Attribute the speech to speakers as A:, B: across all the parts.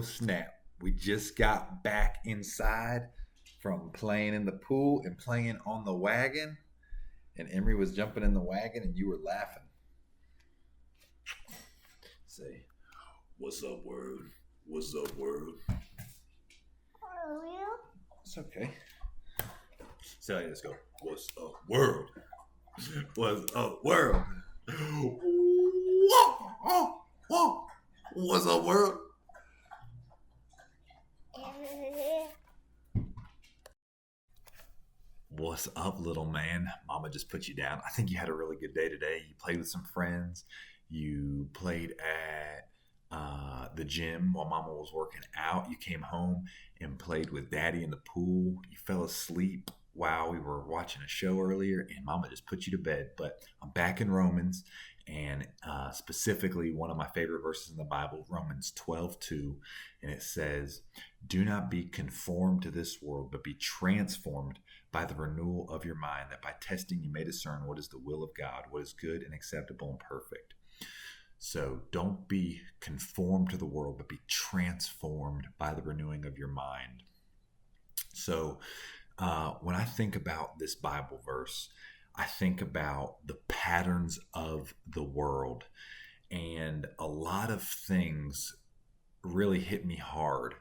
A: Oh snap. We just got back inside from playing in the pool and playing on the wagon. And Emery was jumping in the wagon and you were laughing. Say, what's up, world? What's up, world? It's okay. So let's go. What's up, world? What's up, world? What's up, world? What's up, little man? Mama just put you down. I think you had a really good day today. You played with some friends. You played at the gym while Mama was working out. You came home and played with Daddy in the pool. You fell asleep while we were watching a show earlier, and Mama just put you to bed. But I'm back in Romans, and specifically one of my favorite verses in the Bible, Romans 12:2, and it says, "Do not be conformed to this world, but be transformed by the renewal of your mind, that by testing you may discern what is the will of God, what is good and acceptable and perfect." So don't be conformed to the world, but be transformed by the renewing of your mind. So when I think about this Bible verse, I think about the patterns of the world. And a lot of things really hit me hard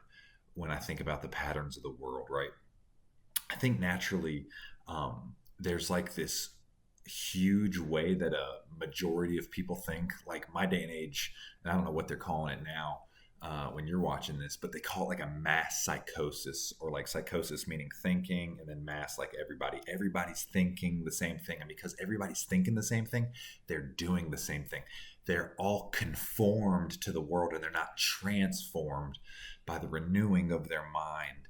A: when I think about the patterns of the world, right? I think naturally there's like this huge way that a majority of people think, like my day and age, and I don't know what they're calling it now when you're watching this, but they call it like a mass psychosis, or like psychosis meaning thinking, and then mass like everybody's thinking the same thing. And because everybody's thinking the same thing, they're doing the same thing. They're all conformed to the world, and they're not transformed by the renewing of their mind.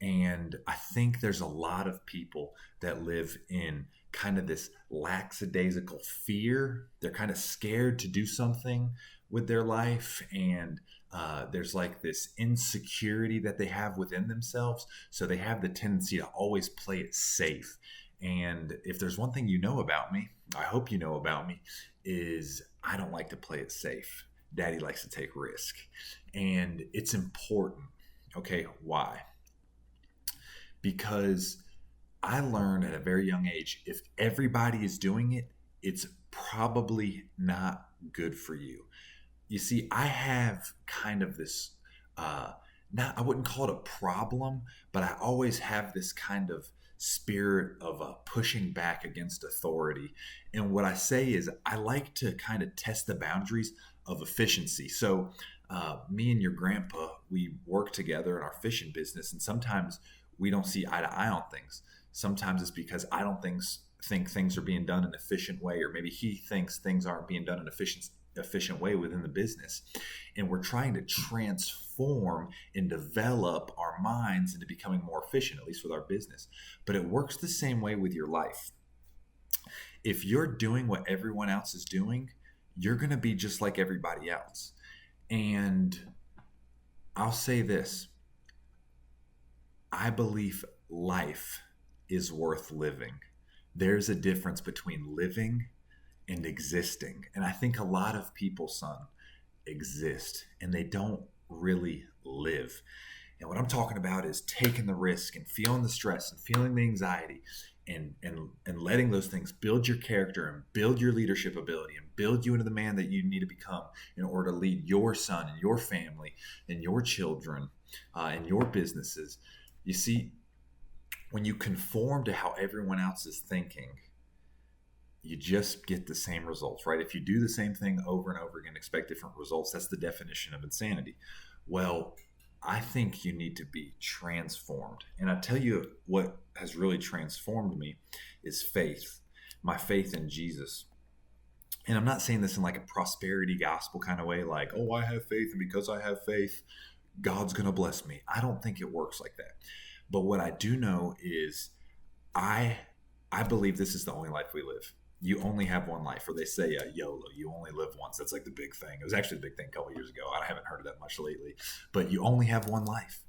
A: And I think there's a lot of people that live in kind of this lackadaisical fear. They're kind of scared to do something with their life, and there's like this insecurity that they have within themselves. So they have the tendency to always play it safe. And if there's one thing you know about me, I hope you know about me, is I don't like to play it safe. Daddy likes to take risk. And it's important. Okay, why? Because I learned at a very young age, if everybody is doing it, it's probably not good for you. You see, I have kind of this, I wouldn't call it a problem, but I always have this kind of spirit of pushing back against authority. And what I say is I like to kind of test the boundaries of efficiency. So me and your grandpa, we work together in our fishing business, and sometimes we don't see eye to eye on things. Sometimes it's because I don't think things are being done in an efficient way, or maybe he thinks things aren't being done in an efficient way within the business. And we're trying to transform and develop our minds into becoming more efficient, at least with our business. But it works the same way with your life. If you're doing what everyone else is doing, you're going to be just like everybody else. And I'll say this. I believe life is worth living. There's a difference between living and existing. And I think a lot of people, son, exist and they don't really live. And what I'm talking about is taking the risk and feeling the stress and feeling the anxiety and letting those things build your character and build your leadership ability and build you into the man that you need to become in order to lead your son and your family and your children and your businesses. You see, when you conform to how everyone else is thinking, you just get the same results, right? If you do the same thing over and over again, expect different results, that's the definition of insanity. Well, I think you need to be transformed. And I tell you what has really transformed me is faith, my faith in Jesus. And I'm not saying this in like a prosperity gospel kind of way, like, oh, I have faith, and because I have faith, God's going to bless me. I don't think it works like that. But what I do know is I believe this is the only life we live. You only have one life, or they say YOLO, you only live once. That's like the big thing. It was actually a big thing a couple of years ago. I haven't heard of that much lately, but you only have one life.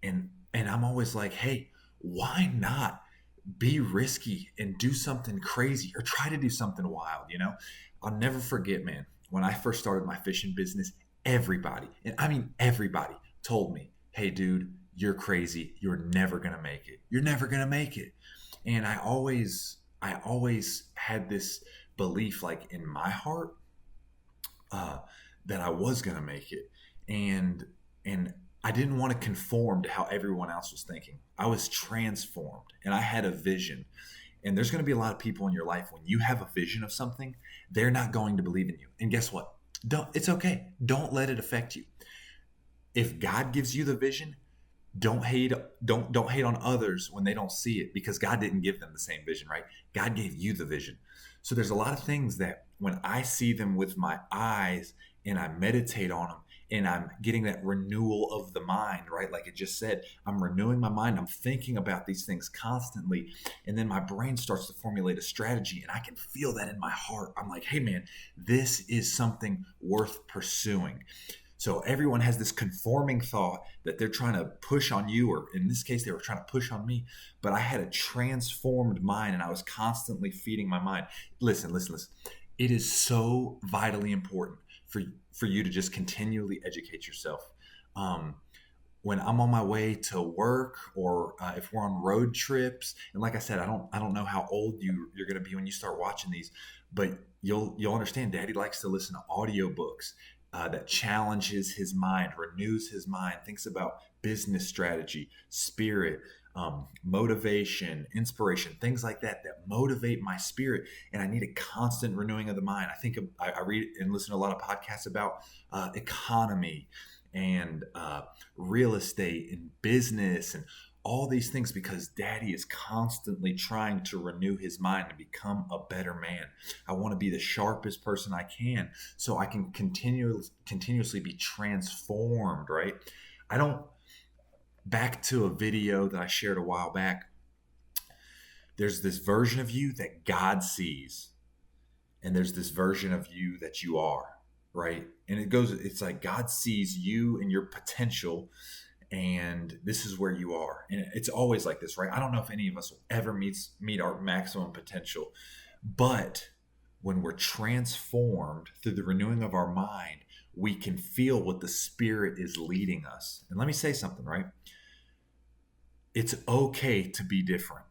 A: And I'm always like, hey, why not be risky and do something crazy or try to do something wild, you know? I'll never forget, man, when I first started my fishing business, everybody, and I mean everybody, told me, hey, dude, you're crazy. You're never going to make it. You're never going to make it. And I always had this belief, like in my heart, uh, that I was going to make it. And I didn't want to conform to how everyone else was thinking. I was transformed and I had a vision. And there's going to be a lot of people in your life when you have a vision of something, they're not going to believe in you. And guess what? It's okay. Don't let it affect you. If God gives you the vision, don't hate on others when they don't see it, because God didn't give them the same vision, right? God gave you the vision. So there's a lot of things that when I see them with my eyes and I meditate on them, and I'm getting that renewal of the mind, right? Like it just said, I'm renewing my mind. I'm thinking about these things constantly. And then my brain starts to formulate a strategy, and I can feel that in my heart. I'm like, hey, man, this is something worth pursuing. So everyone has this conforming thought that they're trying to push on you, or in this case, they were trying to push on me. But I had a transformed mind, and I was constantly feeding my mind. Listen. It is so vitally important for you to just continually educate yourself. Um, when I'm on my way to work, or if we're on road trips, and like I said, I don't know how old you're going to be when you start watching these, but you'll understand. Daddy likes to listen to audiobooks that challenges his mind, renews his mind, thinks about business strategy, spirit, motivation, inspiration, things like that motivate my spirit. And I need a constant renewing of the mind. I read and listen to a lot of podcasts about economy and real estate and business and all these things, because daddy is constantly trying to renew his mind and become a better man. I want to be the sharpest person I can so I can continuously be transformed, right? I don't Back to a video that I shared a while back. There's this version of you that God sees, and there's this version of you that you are, right? And it's like God sees you and your potential, and this is where you are. And it's always like this, right? I don't know if any of us will ever meet our maximum potential, but when we're transformed through the renewing of our mind, we can feel what the Spirit is leading us. And let me say something, right? It's okay to be different.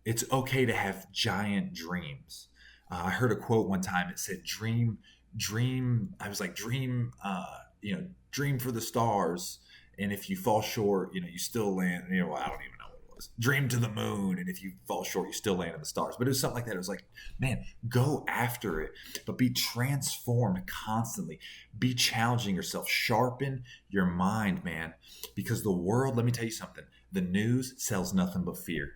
A: It's okay to have giant dreams. I heard a quote one time. It said, dream. I was like, dream for the stars. And if you fall short, you still land, I don't even know what it was. Dream to the moon. And if you fall short, you still land in the stars. But it was something like that. It was like, man, go after it, but be transformed constantly. Be challenging yourself. Sharpen your mind, man. Because the world, let me tell you something, the news sells nothing but fear.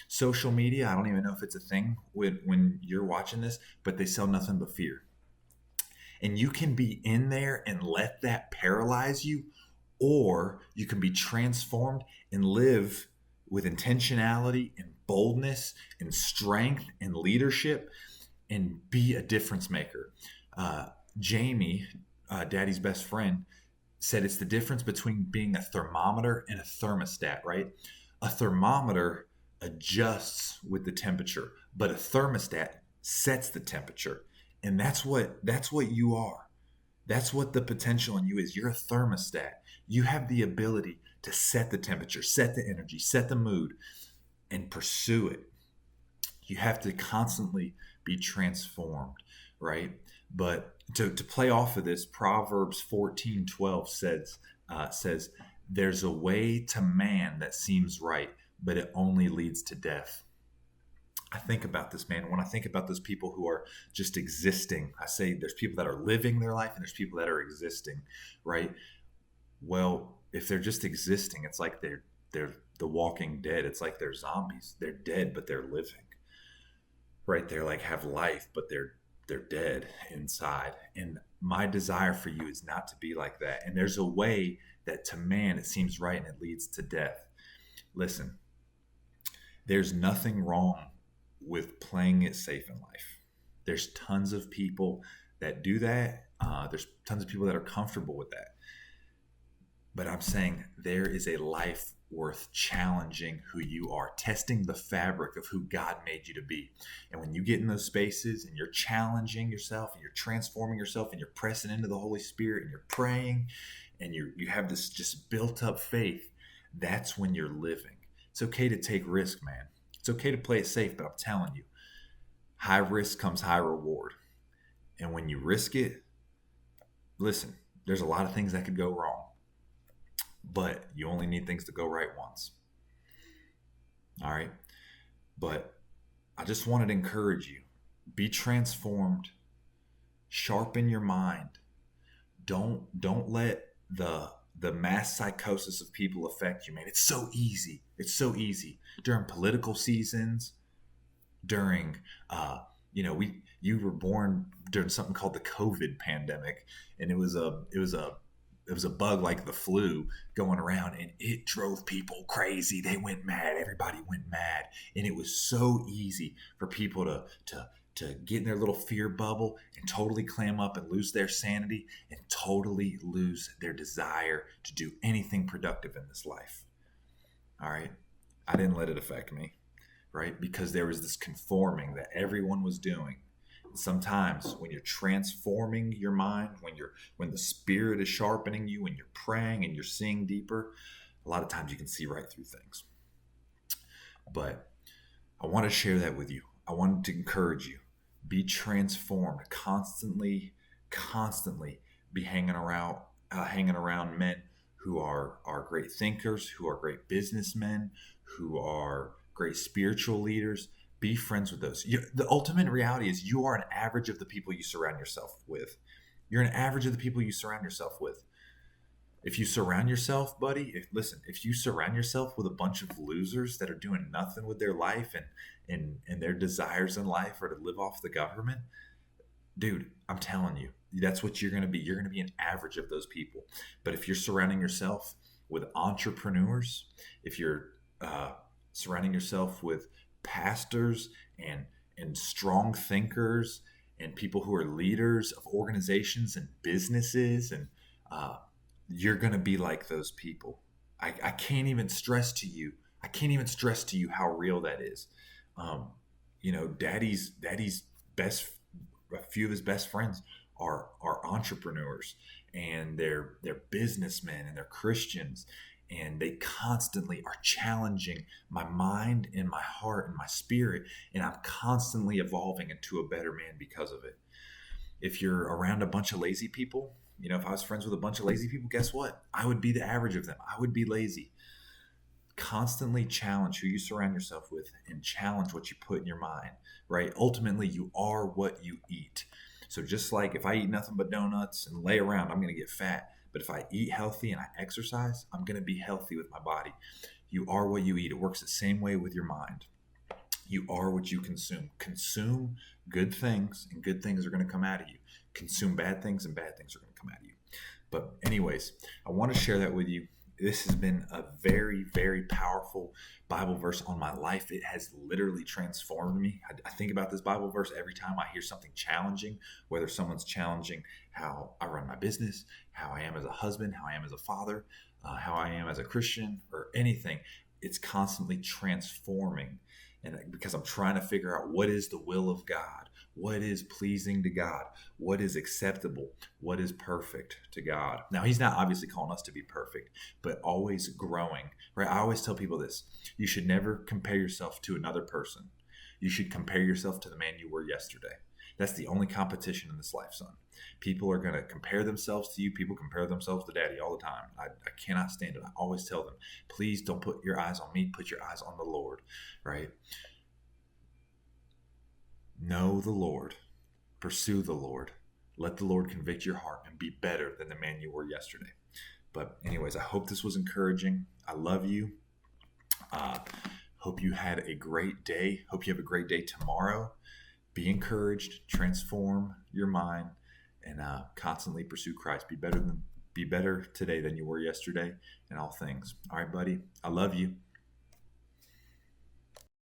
A: Social media, I don't even know if it's a thing when you're watching this, but they sell nothing but fear. And you can be in there and let that paralyze you, or you can be transformed and live with intentionality and boldness and strength and leadership and be a difference maker. Jamie, daddy's best friend, said it's the difference between being a thermometer and a thermostat, right? A thermometer adjusts with the temperature, but a thermostat sets the temperature. And that's what you are. That's what the potential in you is. You're a thermostat. You have the ability to set the temperature, set the energy, set the mood, and pursue it. You have to constantly be transformed, right? But to play off of this, Proverbs 14:12 says, there's a way to man that seems right, but it only leads to death. I think about this, man. When I think about those people who are just existing, I say there's people that are living their life and there's people that are existing, right? Well, if they're just existing, it's like they're the walking dead. It's like they're zombies. They're dead, but they're living, right? They're like have life, but they're dead inside. And my desire for you is not to be like that. And there's a way that to man it seems right and it leads to death. Listen, there's nothing wrong with playing it safe in life. There's tons of people that do that. There's tons of people that are comfortable with that. But I'm saying there is a life worth challenging who you are, testing the fabric of who God made you to be. And when you get in those spaces and you're challenging yourself and you're transforming yourself and you're pressing into the Holy Spirit and you're praying and you have this just built up faith, that's when you're living. It's okay to take risk, man. It's okay to play it safe, but I'm telling you, high risk comes high reward. And when you risk it, listen, there's a lot of things that could go wrong, but you only need things to go right once. All right. But I just wanted to encourage you, be transformed, sharpen your mind. Don't let the mass psychosis of people affect you, man. It's so easy. It's so easy during political seasons, during you were born during something called the COVID pandemic, and it was a bug like the flu going around, and it drove people crazy. They went mad. Everybody went mad, and it was so easy for people to get in their little fear bubble and totally clam up and lose their sanity and totally lose their desire to do anything productive in this life. All right, I didn't let it affect me, right? Because there was this conforming that everyone was doing. Sometimes when you're transforming your mind, when the spirit is sharpening you, when you're praying and you're seeing deeper, a lot of times you can see right through things. But I want to share that with you. I wanted to encourage you, be transformed, constantly be hanging around men who are great thinkers, who are great businessmen, who are great spiritual leaders. Be friends with those. The ultimate reality is you are an average of the people you surround yourself with. You're an average of the people you surround yourself with. If you surround yourself, buddy, if you surround yourself with a bunch of losers that are doing nothing with their life and their desires in life are to live off the government, dude, I'm telling you, that's what you're going to be. You're going to be an average of those people. But if you're surrounding yourself with entrepreneurs, if you're surrounding yourself with pastors and strong thinkers and people who are leaders of organizations and businesses, and you're going to be like those people. I can't even stress to you how real that is. Daddy's a few of his best friends are entrepreneurs, and they're businessmen, and they're Christians, and they constantly are challenging my mind and my heart and my spirit, and I'm constantly evolving into a better man because of it. If you're around a bunch of lazy people, if I was friends with a bunch of lazy people, guess what? I would be the average of them. I would be lazy. Constantly challenge who you surround yourself with and challenge what you put in your mind, right? Ultimately, you are what you eat. So just like if I eat nothing but donuts and lay around, I'm going to get fat. But if I eat healthy and I exercise, I'm going to be healthy with my body. You are what you eat. It works the same way with your mind. You are what you consume. Consume good things, and good things are going to come out of you. Consume bad things, and bad things are going to come out of you. But anyways, I want to share that with you. This has been a very, very powerful Bible verse on my life. It has literally transformed me. I think about this Bible verse every time I hear something challenging, whether someone's challenging how I run my business, how I am as a husband, how I am as a father, how I am as a Christian, or anything. It's constantly transforming. And because I'm trying to figure out what is the will of God, what is pleasing to God, what is acceptable, what is perfect to God. Now, he's not obviously calling us to be perfect, but always growing, right? I always tell people this: you should never compare yourself to another person. You should compare yourself to the man you were yesterday. That's the only competition in this life, son. People are going to compare themselves to you. People compare themselves to daddy all the time. I cannot stand it. I always tell them, please don't put your eyes on me. Put your eyes on the Lord, right? Know the Lord. Pursue the Lord. Let the Lord convict your heart and be better than the man you were yesterday. But anyways, I hope this was encouraging. I love you. Hope you had a great day. Hope you have a great day tomorrow. Be encouraged. Transform your mind, and constantly pursue Christ. Be better today than you were yesterday in all things. All right, buddy. I love you.